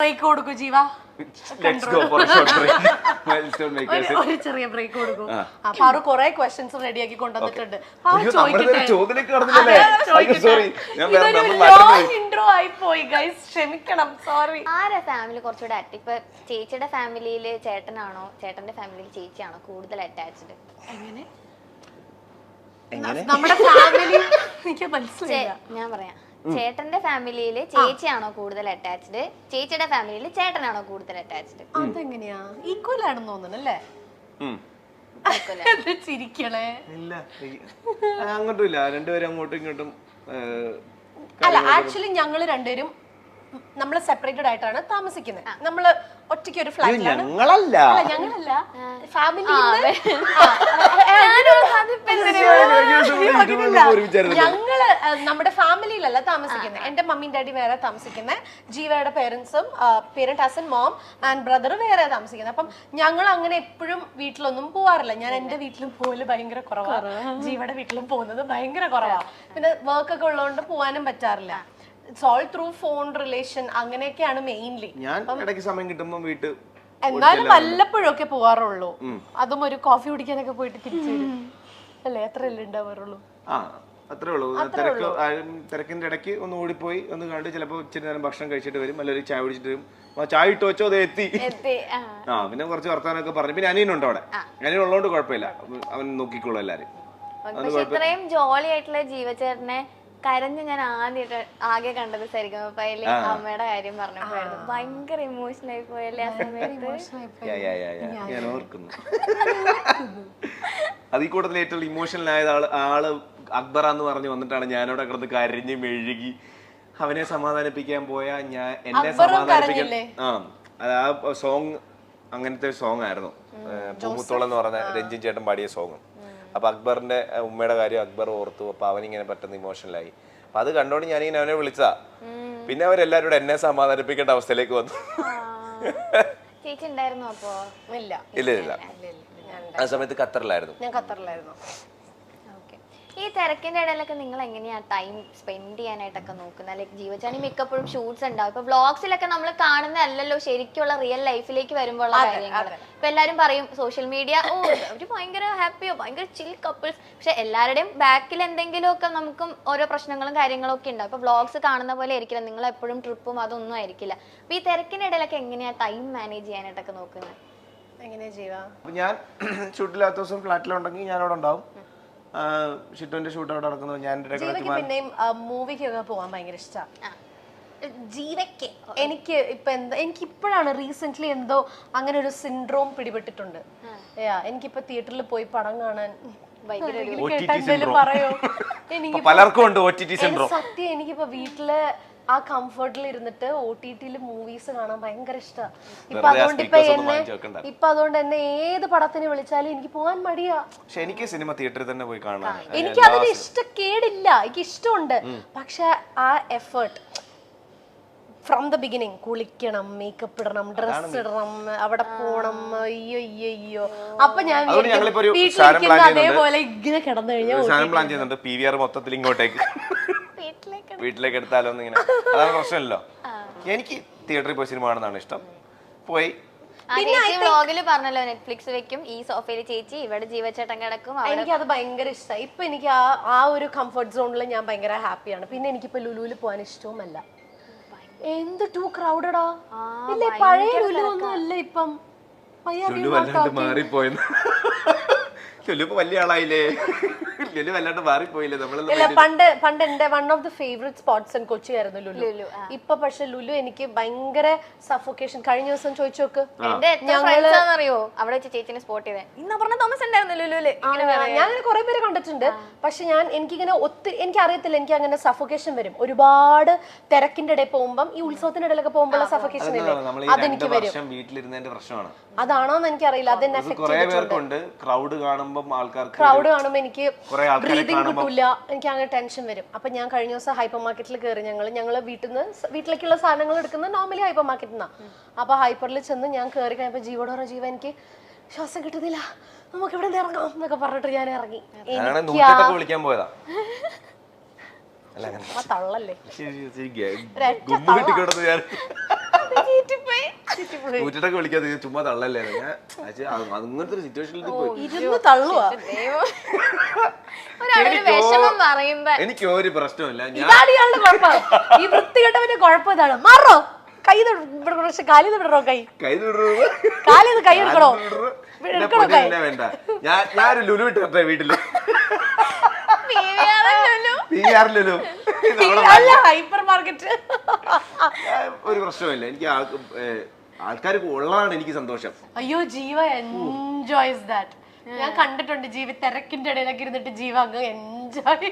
Break കൊടുക്കൂ ജീവ. Let's go for a short break. Milestone makers. ഒരു ചെറിയ ബ്രേക്ക് കൊടുക്കും. പാറു കുറെ ക്വസ്റ്റ്യൻസ് റെഡിയാക്കി കൊണ്ടുവന്നിട്ടുണ്ട്. ഇൻട്രോ ആയി പോയി ഗൈസ്, ക്ഷമിക്കണം, സോറി. ആരാ ഫാമിലി കുറച്ചുകൂടെ ഇപ്പൊ ചേച്ചിയുടെ ഫാമിലിയില് ചേട്ടനാണോ ചേട്ടന്റെ ഫാമിലിയിൽ ചേച്ചിയാണോ കൂടുതൽ അറ്റാച്ച്ഡ്? എങ്ങനെ നമ്മുടെ ഫാമിലി എനിക്ക് മനസ്സിലായില്ല. ഞാൻ പറയാം, ചേട്ടന്റെ ഫാമിലിയില് ചേച്ചിയാണോ കൂടുതൽ അറ്റാച്ച്ഡ്, ചേച്ചിയുടെ ഫാമിലിയില് ചേട്ടനാണോ കൂടുതൽ അറ്റാച്ച്ഡ്? അതെങ്ങനെയാ? ഈക്വൽ ആണെന്ന് തോന്നുന്നു അല്ലേ? ചിരിക്കണേ. ഇല്ല, അങ്ങോട്ടും ഇല്ല, രണ്ടുപേരും അങ്ങോട്ടും ഇങ്ങോട്ടും. അല്ല, ആക്ച്വലി ഞങ്ങള് രണ്ടുപേരും നമ്മള് സെപ്പറേറ്റഡ് ആയിട്ടാണ് താമസിക്കുന്നത്. നമ്മള് ഒറ്റയ്ക്ക് ഒരു ഫ്ലാറ്റിലാണ്. ഞങ്ങളല്ല ഫാമിലി, ഞങ്ങള് നമ്മുടെ ഫാമിലിയിലല്ല താമസിക്കുന്നത്. എന്റെ മമ്മി ഡാഡി വേറെ താമസിക്കുന്നത്, ജീവയുടെ പേരൻസും പേരന്റ് ഹസൻ മോം ആൻഡ് ബ്രദർ വേറെ താമസിക്കുന്നത്. അപ്പം ഞങ്ങൾ അങ്ങനെ എപ്പോഴും വീട്ടിലൊന്നും പോവാറില്ല. ഞാൻ എന്റെ വീട്ടിലും പോകല് ഭയങ്കര കുറവാണ്, ജീവയുടെ വീട്ടിലും പോകുന്നത് ഭയങ്കര കുറവാണ്. പിന്നെ വർക്ക് ഒക്കെ ഉള്ളതുകൊണ്ട് പോവാനും പറ്റാറില്ല. It's all through phone relation, അങ്ങനെയൊക്കെയാണ് മെയിൻലി. ഞാൻ ഇടയ്ക്ക് സമയം കിട്ടുമ്പോൾ വീട്ട് എന്നാലും വല്ലപ്പോഴും ഒക്കെ പോവാറുള്ളൂ. അതും ഒരു കോഫി കുടിക്കാനൊക്കെ പോയിട്ട് തിരിച്ചു വരും അല്ലേ, അത്രയല്ലേ ഉണ്ടാവാറുള്ളൂ. അത്രേ ഉള്ളൂ. തിരക്കിന്റെ ഇടയ്ക്ക് ഒന്ന് ഓടിപ്പോയി ഒന്ന് കണ്ട് ചിലപ്പോൾ ഇച്ചിരി നേരം ഭക്ഷണം കഴിച്ചിട്ട് വരും, അല്ലെങ്കിൽ ചായ കുടിച്ചിട്ട് വരും. ചായ ഇട്ട് വെച്ചോ, അത് എത്തി. പിന്നെ കുറച്ച് വർത്താനൊക്കെ പറഞ്ഞു. പിന്നെ അനിയനുണ്ട് അവിടെ, അനിയൻ ഉള്ളതുകൊണ്ട് കുഴപ്പമില്ല, അവൻ നോക്കിക്കോളൂ എല്ലാരും. ഇത്രയും ജോളി ആയിട്ടുള്ള ജീവചേട്ടനെ കരഞ്ഞ് ഞാൻ ആകെ കണ്ടത് ശരിക്കും അമ്മയുടെ കാര്യം പറഞ്ഞപ്പോഴായിരുന്നു. ഭയങ്കര ഇമോഷണൽ ആയി പോയല്ലേ ആ സമയത്ത്. ഞാൻ ഓർക്കുന്നു. അതിൽ കൂടുതൽ ഏറ്റവും ഇമോഷണൽ ആയത് ആള് അക്ബർ എന്ന് പറഞ്ഞു വന്നിട്ടാണ് ഞാനവിടെ കിടന്ന് കരഞ്ഞ് മെഴുകി അവനെ സമാധാനിപ്പിക്കാൻ പോയാ എന്നെ സമാധാനിപ്പിക്കാൻ. ആ സോങ് അങ്ങനത്തെ സോങ് ആയിരുന്നു, പൂമുത്തോളം എന്ന് പറഞ്ഞ രഞ്ജിൻ ചേട്ടൻ പാടിയ സോങ്. അപ്പൊ അക്ബറിന്റെ ഉമ്മയുടെ കാര്യം അക്ബർ ഓർത്തു. അപ്പൊ അവനിങ്ങനെ പെട്ടെന്ന് ഇമോഷണലായി. അപ്പൊ അത് കണ്ടോണ്ട് ഞാനിങ്ങനെ അവനെ വിളിച്ചാ. പിന്നെ അവരെല്ലാരും എന്നെ സമാധാനിപ്പിക്കേണ്ട അവസ്ഥയിലേക്ക് വന്നു. ചേച്ചി ഉണ്ടായിരുന്നു അപ്പോ? ഇല്ല ഇല്ല, ആ സമയത്ത് ഖത്തറിലായിരുന്നു. ഞാൻ ഖത്തറിലായിരുന്നു. ഈ തിരക്കിന്റെ ഇടയിലൊക്കെ നിങ്ങൾ എങ്ങനെയാ ടൈം സ്പെൻഡ് ചെയ്യാനായിട്ടൊക്കെ നോക്കുന്നത്? ലൈക്ക് ജീവചാണി മിക്കപ്പോഴും ഷൂട്ട്സ് ഉണ്ടാവും. ഇപ്പൊ വ്ളോഗ്സിലൊക്കെ നമ്മൾ കാണുന്നതല്ലല്ലോ ശരിക്കുള്ള റിയൽ ലൈഫിലേക്ക് വരുമ്പോഴുള്ള കാര്യങ്ങൾ. ഇപ്പൊ എല്ലാരും പറയും സോഷ്യൽ മീഡിയ, അവര് ഭയങ്കര ഹാപ്പിയോ ഭയങ്കര ചിൽ കപ്പിൾസ്. പക്ഷെ എല്ലാവരുടെയും ബാക്കിൽ എന്തെങ്കിലുമൊക്കെ നമുക്കും ഓരോ പ്രശ്നങ്ങളും കാര്യങ്ങളും ഒക്കെ ഉണ്ടാവും. ഇപ്പൊ വ്ളോഗ്സ് കാണുന്ന പോലെ ആയിരിക്കില്ല, നിങ്ങൾ എപ്പോഴും ട്രിപ്പും അതൊന്നും ആയിരിക്കില്ല. അപ്പൊ ഈ തിരക്കിന്റെ ഇടയിലൊക്കെ എങ്ങനെയാ ടൈം മാനേജ് ചെയ്യാനായിട്ടൊക്കെ നോക്കുന്നത്? എങ്ങനെയാ ചെയ്യുക? ഞാൻ ഷൂട്ടില്ലാത്ത ദിവസം ഫ്ലാറ്റിലുണ്ടെങ്കിൽ ഞാൻ അവിടെ ഉണ്ടാവും. ഷിറ്റുവിന്റെ ഷൂട്ട് അവിടെ നടക്കുന്നത്. ഞാൻ പിന്നെയും മൂവിക്കൊക്കെ പോവാൻ ഭയങ്കര ഇഷ്ടമാണ് ജീവയ്ക്ക്. എനിക്ക് ഇപ്പോഴാണ് റീസെന്റ് എന്തോ അങ്ങനെ ഒരു സിൻഡ്രോം പിടിപെട്ടിട്ടുണ്ട്. എനിക്കിപ്പോ തിയേറ്ററിൽ പോയി പടം കാണാൻ പറയോ? എനിക്ക് സത്യം എനിക്കിപ്പോ വീട്ടില് ആ കംഫർട്ടിൽ ഇരുന്നിട്ട് OTT മൂവീസ് കാണാൻ ഭയങ്കര ഇഷ്ടമാണ്. ഇപ്പൊ അതുകൊണ്ട് എന്നെ ഏത് പടത്തിന് വിളിച്ചാലും എനിക്ക് പോകാൻ മടിയാ. പക്ഷെ എനിക്ക് സിനിമ തിയേറ്ററിൽ തന്നെ പോയി കാണാൻ എനിക്ക് അതിന് ഇഷ്ടക്കേടില്ല, എനിക്ക് ഇഷ്ടമുണ്ട്. പക്ഷെ ആ എഫേർട്ട് ഫ്രം ദ ബിഗിനിങ്, കുളിക്കണം, മേക്കപ്പ് ഇടണം, ഡ്രസ് ഇടണം, അവിടെ പോണം, അയ്യോ. അപ്പൊ ഞാൻ വീട്ടിലിരിക്കുന്ന അതേപോലെ ഇങ്ങനെ കിടന്നു കഴിഞ്ഞാൽ PVR മൊത്തത്തിൽ ഇങ്ങോട്ടേക്ക് വീട്ടിലേക്ക് എടുത്താലോന്ന് ഇങ്ങനെ. അതാണ് പ്രശ്നമല്ലോ. എനിക്ക് തിയേറ്ററിൽ പോയി സിനിമ കാണുന്നതാണ് ഇഷ്ടം. പോയി പറഞ്ഞല്ലോ നെറ്റ്ഫ്ലിക്സ് വെക്കും, ഈ സോഫയിൽ ചേച്ചി, ഇവിടെ ജീവചേട്ടൻ കിടക്കും. എനിക്കത് ഭയങ്കര ഇഷ്ടമായി. ഇപ്പൊ എനിക്ക് ആ ഒരു കംഫർട്ട് സോണിൽ ഞാൻ ഭയങ്കര ഹാപ്പിയാണ്. പിന്നെ എനിക്കിപ്പോ ലുലുവിൽ പോകാൻ ഇഷ്ടവുമല്ല. എന്ത് ടൂ ക്രൗഡഡാ. ഇല്ലേ, പഴയ ലുലു ഒന്നും അല്ല ഇപ്പം. മാറിപ്പോയെന്ന്. ലുലു വലിയ ആളായില്ലേ, ലുലു വല്ലാണ്ട് മാറിപ്പോയില്ലേ നമ്മള്. പണ്ട് എന്റെ one of the favourite spots in Kochi ആയിരുന്നു ലുലു. ഇപ്പൊ പക്ഷെ ലുലു എനിക്ക് ഭയങ്കര സഫോക്കേഷൻ. കഴിഞ്ഞ ദിവസം ചോദിച്ചു നോക്ക്, അറിയോ അവിടെ വെച്ച് ചേച്ചിനെ സ്പോട്ട് ചെയ്തേ. ഇന്ന് പറഞ്ഞ തോമസ് ഉണ്ടായിരുന്നു ലുലുല്. ഞാൻ അങ്ങനെ കുറെ പേര് കണ്ടിട്ടുണ്ട്. പക്ഷെ എനിക്കിങ്ങനെ എനിക്ക് അറിയത്തില്ല, എനിക്ക് അങ്ങനെ സഫോക്കേഷൻ വരും. ഒരുപാട് തിരക്കിന്റെ ഇടയിൽ പോകുമ്പം, ഈ ഉത്സവത്തിന്റെ ഇടയിലൊക്കെ പോകുമ്പോൾ സഫോക്കേഷൻ ഇല്ലേ, അതെനിക്ക് വരും. വീട്ടിലിരുന്നതിന്റെ പ്രശ്നമാണ്. അതാണോന്ന് എനിക്കറിയില്ല, അതെന്നെ എഫക്ട് ചെയ്തിട്ടുണ്ട്. ക്രൗഡ് കാണുമ്പോൾ എനിക്ക് ബ്രീതിങ് കിട്ടൂല, എനിക്ക് അങ്ങനെ ടെൻഷൻ വരും. അപ്പൊ ഞാൻ കഴിഞ്ഞ ദിവസം ഹൈപ്പർ മാർക്കറ്റിൽ കയറി. ഞങ്ങള് വീട്ടിലേക്കുള്ള സാധനങ്ങൾ എടുക്കുന്നത് നോർമലി ഹൈപ്പർ മാർക്കറ്റിൽ നിന്നാ. അപ്പൊ ഹൈപ്പറിൽ ചെന്ന് ഞാൻ കയറി കഴിഞ്ഞപ്പോ ജീവനോട് ജീവ എനിക്ക് ശ്വാസം കിട്ടുന്നില്ല, നമുക്ക് ഇവിടെ ഇറങ്ങാം എന്നൊക്കെ പറഞ്ഞിട്ട് ഞാൻ ഇറങ്ങി. തള്ളല്ലേ കൂറ്റിട്ടൊക്കെ വിളിക്കാതെ ചുമ്മാ തള്ളല്ലേ ഞാൻ അങ്ങനത്തെ ഒരു സിറ്റുവേഷനിൽ പോയി ഇരുന്ന് തള്ളുവാ. വിഷമം പറയുമ്പോ എനിക്ക് ഒരു പ്രശ്നമില്ല. ഇതാണ് ഇയാളുടെ കുഴപ്പം. ഈ വൃത്തികെട്ടവന്റെ കുഴപ്പം ഇതാണ്. മാറോ കൈ കാലിന്ന് വിടറോ, കൈ കാലിന്ന് കൈ എടുക്കണോ, വേണ്ട. ഞാനൊരു ലുലു ഇട്ടെ വീട്ടില്, ഹൈപ്പർ മാർക്കറ്റ്. ഒരു പ്രശ്നമില്ല. എനിക്ക് ആൾക്കാർ ഉള്ളതാണ് എനിക്ക് സന്തോഷം. അയ്യോ ജീവ എൻജോയ്സ് ദാറ്റ്. ഞാൻ കണ്ടിട്ടുണ്ട് ജീവ തിരക്കിന്റെ ഇടയിലൊക്കെ ഇരുന്നിട്ട് ജീവ അങ്ങ് എൻജോയ്.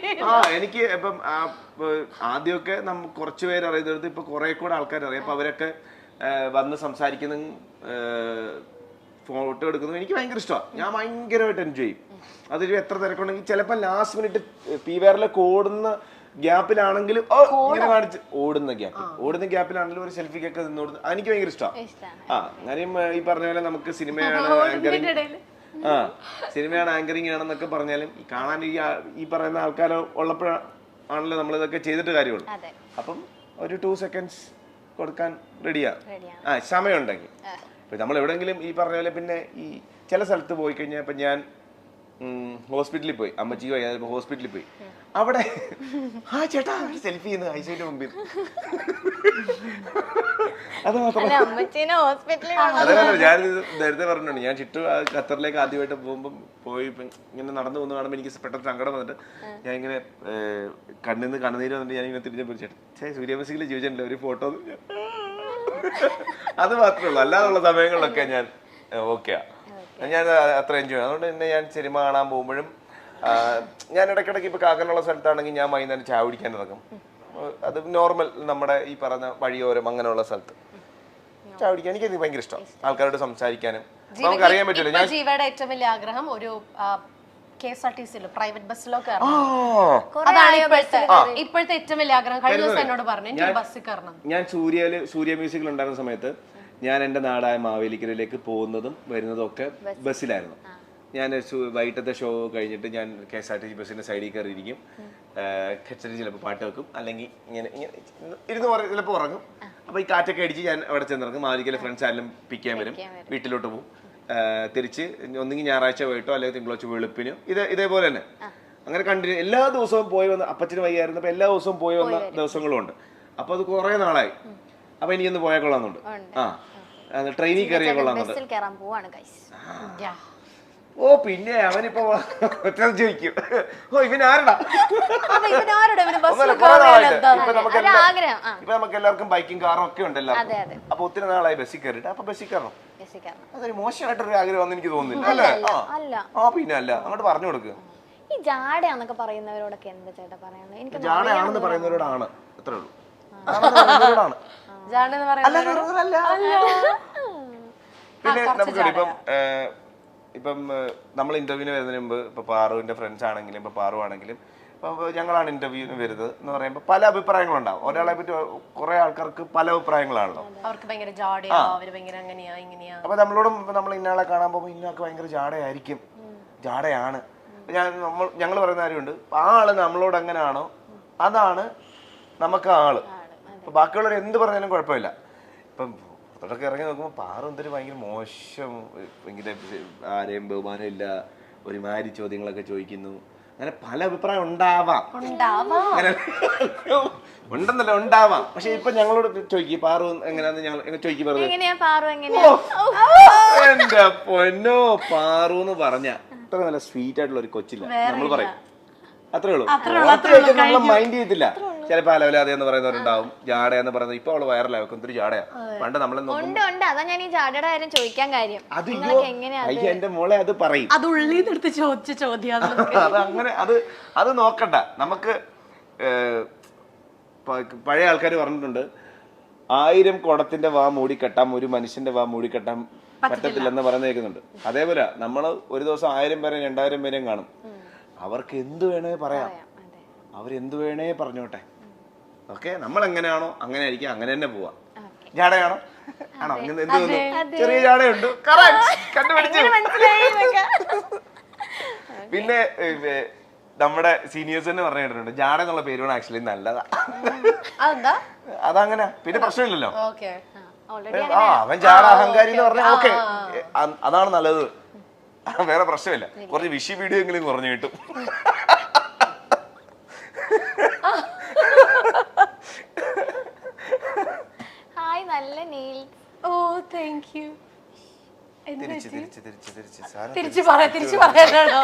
എനിക്ക് ഇപ്പം ആദ്യമൊക്കെ കുറച്ചു പേര് അറിയുന്നത് ഇപ്പൊ കുറെ കൂടെ ആൾക്കാർ അറിയാം. അപ്പൊ അവരൊക്കെ വന്ന് സംസാരിക്കുന്ന ഫോട്ടോ എടുക്കുന്നത് എനിക്ക് ഭയങ്കര ഇഷ്ടമാണ്. ഞാൻ ഭയങ്കരമായിട്ട് എൻജോയ് ചെയ്യും. അതൊരു എത്ര തിരക്കുണ്ടെങ്കിൽ ചിലപ്പോൾ ലാസ്റ്റ് മിനിറ്റ് പി-വേറിലൊക്കെ ഓടുന്ന ഗ്യാപ്പിലാണെങ്കിലും ഇങ്ങനെ കാണിച്ച് ഓടുന്ന ഗ്യാപ്പിലാണെങ്കിലും ഒരു സെൽഫിക്കൊക്കെ നിന്നോടുന്ന എനിക്ക് ഭയങ്കര ഇഷ്ടമാണ്. കാര്യം ഈ പറഞ്ഞ പോലെ നമുക്ക് സിനിമയാണ് ആങ്കറിങ് ആണെന്നൊക്കെ പറഞ്ഞാലും കാണാൻ ഈ പറയുന്ന ആൾക്കാർ ഉള്ളപ്പോഴാണല്ലോ നമ്മളിതൊക്കെ ചെയ്തിട്ട് കാര്യമുള്ളൂ. അപ്പം ഒരു 2 seconds കൊടുക്കാൻ റെഡിയാ സമയമുണ്ടെങ്കിൽ. ഇപ്പൊ നമ്മൾ എവിടെയെങ്കിലും ഈ പറഞ്ഞ പോലെ പിന്നെ ഈ ചില സ്ഥലത്ത് പോയി കഴിഞ്ഞാൽ ഇപ്പൊ ഞാൻ ഹോസ്പിറ്റലിൽ പോയി, അമ്മച്ചിക്ക് വയ്യാതെ ഹോസ്പിറ്റലിൽ പോയി, അവിടെ ചേട്ടാ സെൽഫി ചെയ്യുന്നത് ഐസിയുടെ മുമ്പിൽ. അത് മാത്രമല്ല ഞാൻ നേരത്തെ പറഞ്ഞിട്ടുണ്ട്, ഞാൻ ചിറ്റു ഖത്തറിലേക്ക് ആദ്യമായിട്ട് പോകുമ്പോൾ ഇങ്ങനെ നടന്നു പോകുന്ന കാണുമ്പോൾ എനിക്ക് പെട്ടെന്ന് സങ്കടം വന്നിട്ട് ഞാൻ ഇങ്ങനെ കണ്ണിന്ന് കണ്ണുനീര് വന്നിട്ട് ഞാൻ ഇങ്ങനെ തിരിഞ്ഞ ചേട്ടാ സൂര്യവംശിയിലെ ജീവിച്ചിട്ടില്ല ഒരു ഫോട്ടോ. അത് മാത്രമേ ഉള്ളൂ. അല്ലാതുള്ള സമയങ്ങളിലൊക്കെ ഞാൻ ഓക്കെയാ, ഞാൻ അത്ര എൻജോയ് ചെയ്യും. അതുകൊണ്ട് തന്നെ ഞാൻ സിനിമ കാണാൻ പോകുമ്പോഴും ഞാൻ ഇടയ്ക്കിടയ്ക്ക് ഇപ്പൊ കാക്കനുള്ള സ്ഥലത്താണെങ്കിൽ ഞാൻ വൈകുന്നേരം ചായ കുടിക്കാൻ ഇറങ്ങും. അത് നോർമൽ നമ്മുടെ ഈ പറഞ്ഞ വഴിയോരം അങ്ങനെയുള്ള സ്ഥലത്ത് ചായ കുടിക്കാൻ എനിക്ക് ഭയങ്കര ഇഷ്ടം. ആൾക്കാരോട് സംസാരിക്കാനും നമുക്ക് അറിയാൻ പറ്റില്ല. ഞാൻ ജീവയുടെ ഏറ്റവും വലിയ ആഗ്രഹം ഒരു KSRTC പ്രൈവറ്റ് ബസ്സിലോ കയറണം. അതാണ് ഇപ്പോഴത്തെ ഏറ്റവും വലിയ ആഗ്രഹം. കഴിഞ്ഞ ദിവസം എന്നോട് പറഞ്ഞു എനിക്ക് ബസ്സിൽ കയറണം. ഞാൻ സൂര്യ മ്യൂസിക്കിൽ ഉണ്ടായിരുന്ന സമയത്ത് ഞാൻ എൻ്റെ നാടായ മാവേലിക്കരയിലേക്ക് പോകുന്നതും വരുന്നതും ഒക്കെ ബസ്സിലായിരുന്നു. ഞാൻ വൈകിട്ടത്തെ ഷോ കഴിഞ്ഞിട്ട് ഞാൻ KSRTC ബസ്സിന്റെ സൈഡിൽ കയറിയിരിക്കും. കച്ചറി ചിലപ്പോൾ പാട്ട് വെക്കും, അല്ലെങ്കിൽ ഇങ്ങനെ ഇരുന്ന് ചിലപ്പോൾ ഉറങ്ങും. അപ്പൊ ഈ കാറ്റൊക്കെ അടിച്ച് ഞാൻ അവിടെ ചെന്നിറങ്ങും. മാവേലിക്കലെ ഫ്രണ്ട്സ് ആരെങ്കിലും പിക്ക് ചെയ്യാൻ വരും, വീട്ടിലോട്ട് പോകും. തിരിച്ച് ഒന്നെങ്കിൽ ഞായറാഴ്ച പോയിട്ടോ അല്ലെങ്കിൽ തിങ്കളാഴ്ച വെളുപ്പിനും ഇതേപോലെ തന്നെ അങ്ങനെ കണ്ടിന്യൂ എല്ലാ ദിവസവും പോയി വന്ന. അപ്പച്ചന് വയ്യായിരുന്നു, അപ്പൊ എല്ലാ ദിവസവും പോയി വന്ന ദിവസങ്ങളും ഉണ്ട്. അപ്പൊ അത് കുറെ നാളായി. അപ്പൊ എനിക്കൊന്ന് പോയാൽ കൊള്ളാന്നുണ്ട്. ട്രെയിനിൽ കയറിയാൽ കൊള്ളാന്നുണ്ട്. ഓ പിന്നെ അവനിപ്പോ ചോദിക്കും, ഓ ഇവൻ ആരടാ. ഇപ്പൊ നമുക്ക് എല്ലാവർക്കും ബൈക്കും കാറും ഒക്കെ ഉണ്ടല്ലോ. അപ്പൊ ഒത്തിരി നാളായി ബസ്സിൽ കയറിയിട്ട് അപ്പൊ ബസ്സിൽ കയറണം. അതൊരു മോശമായിട്ടൊരു ആഗ്രഹം എനിക്ക് തോന്നുന്നില്ല അല്ലേ? പിന്നെ അല്ല, അങ്ങോട്ട് പറഞ്ഞു കൊടുക്കുക. ഈ ജാടയാന്നൊക്കെ പറയുന്നവരോടൊക്കെ എന്താ ചേട്ടാ പറയാനുള്ളത്? എനിക്ക് ജാടയാണെന്ന് പറയുന്നവരോടാണ്, അത്രേ ഉള്ളൂ. പിന്നെ നമുക്ക് ഇപ്പം നമ്മൾ ഇന്റർവ്യൂവിന് വരുന്നതിന് മുമ്പ് ഇപ്പൊ പാറുവിന്റെ ഫ്രണ്ട്സ് ആണെങ്കിലും ഇപ്പൊ പാറു ആണെങ്കിലും ഇപ്പൊ ഞങ്ങളാണ് ഇന്റർവ്യൂവിന് വരുന്നത് എന്ന് പറയുമ്പോൾ പല അഭിപ്രായങ്ങളുണ്ടാവും. ഒരാളെ പറ്റി കുറെ ആൾക്കാർക്ക് പല അഭിപ്രായങ്ങളാണല്ലോ. അപ്പൊ നമ്മളോടും നമ്മൾ ഇന്നയാളെ കാണാൻ പോകുമ്പോൾ ഇന്നയാൾക്ക് ഭയങ്കര ജാടയായിരിക്കും, ജാടയാണ്. ഞങ്ങൾ പറയുന്ന കാര്യമുണ്ട്, ആ ആള് നമ്മളോട് എങ്ങനെയാണോ അതാണ് നമുക്ക് ആള്. അപ്പൊ ബാക്കിയുള്ളവർ എന്ത് പറഞ്ഞാലും കുഴപ്പമില്ല. ഇപ്പം പുറത്തോട്ടൊക്കെ ഇറങ്ങി നോക്കുമ്പോൾ പാറ എന്തൊരു ഭയങ്കര മോശം, ഭയങ്കര ആരെയും ബഹുമാനമില്ല, ഒരുമാതിരി ചോദ്യങ്ങളൊക്കെ ചോദിക്കുന്നു. അങ്ങനെ പല അഭിപ്രായം ഉണ്ടാവാം, ഉണ്ടെന്നല്ല ഉണ്ടാവാം. പക്ഷെ ഇപ്പൊ ഞങ്ങളോട് ചോദിക്കും പാറു എങ്ങനെയാന്ന് ഞങ്ങൾ ചോദിക്കും, എന്റെ പൊന്നോ പാറു എന്ന് പറഞ്ഞ അത്ര നല്ല സ്വീറ്റ് ആയിട്ടുള്ള ഒരു കൊച്ചില്ല നമ്മൾ പറയും, അത്രേ ഉള്ളൂ. നമ്മൾ മൈൻഡ് ചെയ്തില്ല. ചിലപ്പോ അലവലാതെ എന്ന് പറയുന്നവരുണ്ടാവും, ജാട എന്ന് പറയുന്നത്. ഇപ്പൊ അവള് വൈറലാവും, എന്തൊരു ജാടയാ. പണ്ട് നമ്മളെ അയ്യോ എന്റെ മോളെ അത് പറയും, അത് ഉള്ളിന്നെടുത്ത് ചോദിച്ച ചോദ്യം. അത് അങ്ങനെ അത് നോക്കണ്ട. നമുക്ക് പഴയ ആൾക്കാർ പറഞ്ഞിട്ടുണ്ട്, 1000 കുടത്തിന്റെ വാ മൂടിക്കെട്ടാം, ഒരു മനുഷ്യന്റെ വാ മൂടിക്കെട്ടാൻ പറ്റത്തില്ലെന്ന് പറയുന്ന കേൾക്കുന്നുണ്ട്. അതേപോലെ നമ്മൾ ഒരു ദിവസം 1000 പേരെയും 2000 പേരെയും കാണും. അവർക്ക് എന്ത് വേണേ പറയാം, അവരെന്ത് വേണേ പറഞ്ഞോട്ടെ. ഓക്കെ, നമ്മൾ എങ്ങനെയാണോ അങ്ങനെ ആയിരിക്കും, അങ്ങനെ തന്നെ പോവാം. ജാടയാണോ ആണോ എന്ത് തോന്നുന്നു? ചെറിയ ജാടയുണ്ട്, കണ്ടുപിടിച്ചു. പിന്നെ നമ്മുടെ സീനിയേഴ്സ് തന്നെ പറഞ്ഞു കേട്ടിട്ടുണ്ട്, ജാട എന്നുള്ള പേരുമാണ് ആക്ച്വലി നല്ലതാ. അതങ്ങനെ പിന്നെ പ്രശ്നമില്ലല്ലോ. ഓൾറെഡി അവൻ ചാട അഹങ്കാരി എന്ന് പറഞ്ഞാൽ ഓക്കെ, അതാണ് നല്ലത്, വേറെ പ്രശ്നമില്ല. കുറച്ച് വിഷി വീഡിയോ എങ്കിലും കുറഞ്ഞു കിട്ടും. ഹായ് നല്ല നെയിൽസ്. Oh thank you. തിരിച്ച് പറയാനാണോ?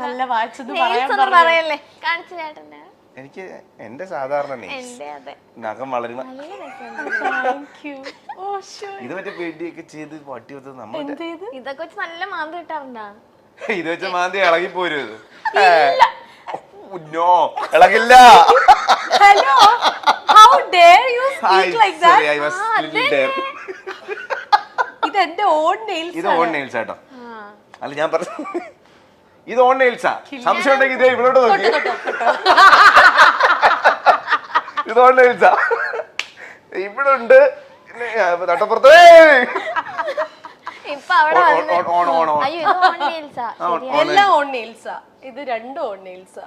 നല്ല വാച്ച്. നെയിൽസ് ഒന്നും പറയല്ലേ, കാണിച്ചു ചേട്ടന്റെ. എനിക്ക് എന്റെ സാധാരണ എന്റെ അതെ നഖം വളരുന്ന നല്ല രസമുണ്ട്. ഇത് മറ്റേ പേടിയൊക്കെ ചെയ്ത് പട്ടി വെച്ചത് നമ്മൾ ഇതൊക്കെ വെച്ച് നല്ല മാന്ത് കിട്ടാറുണ്ടാ? ഇത് വെച്ച മാന്തി ഇളകിപ്പോരും. ഇത് ഇളകില്ല. Hello, how dare you speak like that? Sorry, I was little dare. ഇത് എന്റെ ഓൺ നെയിൽസ്. ഇത് ഓൺ നെയിൽസ് ആട്ടോ. അല്ല ഞാൻ പറഞ്ഞു ഇത് ഓൺ നെയിൽസാ. സംശയം ഉണ്ടെങ്കിൽ ഇതേ ഇവിടോട്ട് നോക്കി. ഇത് ഓൺ നെയിൽസാ. ഇവിടെ ഉണ്ട് തട്ടപ്പുറത്ത്. ഇപ്പൊ അവിടെ അയ്യോ ഇത് ഓൺ നെയിൽസാ. എല്ലാം ഓൺ നെയിൽസാ. ഇത് രണ്ടും ഓൺ നെയിൽസാ.